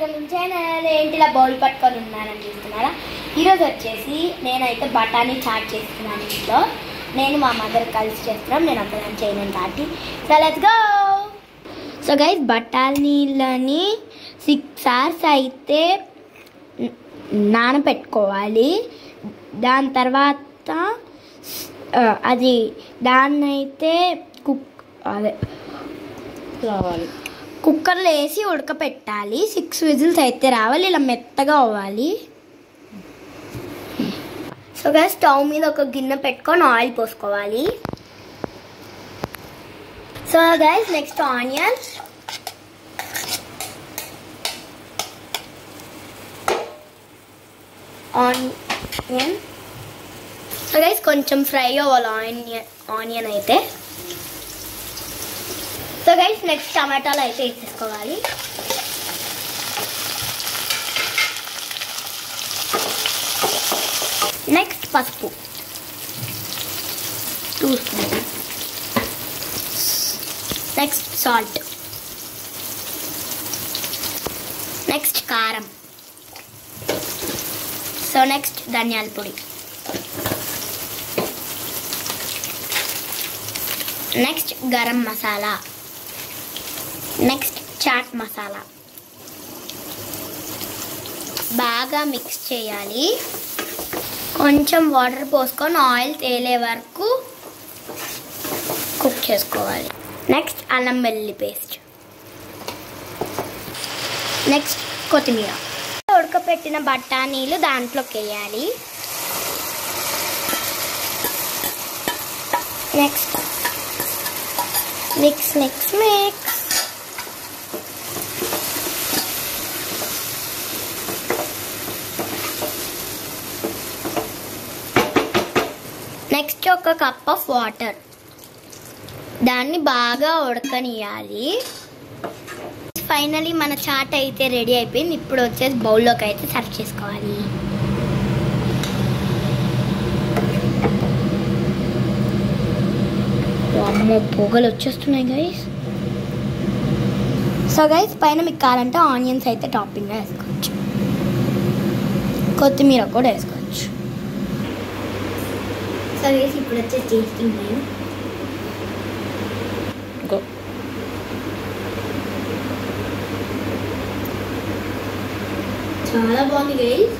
Welcome to channel. ఏంటిలా bowl పట్టుకొని ఉన్నానని చూస్తున్నారా? ఈరోజు వచ్చేసి నేనైతే బఠానీ చాట్ చేస్తున్నాను ఇంట్లో. నేను మా మదర్ కలిసి చేస్తున్నాం, నేను ఒకదాన్ని చేయను కాబట్టి. So let's go. So guys, బఠానీలని 6 hours అయితే నానబెట్టుకోవాలి. దాని తర్వాత అది దాన్నైతే కుక్కర్లో వేసి ఉడకపెట్టాలి. 6 విజిల్స్ అయితే రావాలి, ఇలా మెత్తగా అవ్వాలి. సో గైస్, స్టవ్ మీద ఒక గిన్నె పెట్టుకొని ఆయిల్ పోసుకోవాలి. So guys, next onions, so guys కొంచెం ఫ్రై అవ్వాలి ఆనియన్ అయితే. సో గైస్, నెక్స్ట్ టమాటాలు అయితే వేసేసుకోవాలి. నెక్స్ట్ పసుపు 2 స్పూన్స్. Next salt. నెక్స్ట్ కారం. సో నెక్స్ట్ ధనియాల పొడి. నెక్స్ట్ గరం మసాలా. నెక్స్ట్ చాట్ మసాలా. బాగా మిక్స్ చేయాలి. కొంచెం వాటర్ పోసుకొని ఆయిల్ తేలే వరకు కుక్ చేసుకోవాలి. నెక్స్ట్ అల్లం వెల్లుల్లి పేస్ట్. నెక్స్ట్ కొత్తిమీర. ఉడకపెట్టిన బఠానీలు దాంట్లోకి వేయాలి. Next mix mix mix. Next ఒక కప్ ఆఫ్ వాటర్, దాన్ని బాగా ఉడకనియాలి. ఫైనలీ మన చాట్ అయితే రెడీ అయిపోయింది. ఇప్పుడు వచ్చేసి బౌల్లోకి అయితే సర్వ్ చేసుకోవాలి. అమ్మో, పొగలు వచ్చేస్తున్నాయి గైస్. సో గైస్, పైన మీకు కావాలంటే ఆనియన్స్ అయితే టాపింగ్గా వేసుకోవచ్చు, కొత్తిమీర కూడా వేసుకోవచ్చు. సో గైస్, ఇప్పుడు వచ్చేసి టేస్టింగ్ టైం. చాలా బాగుంది గైస్.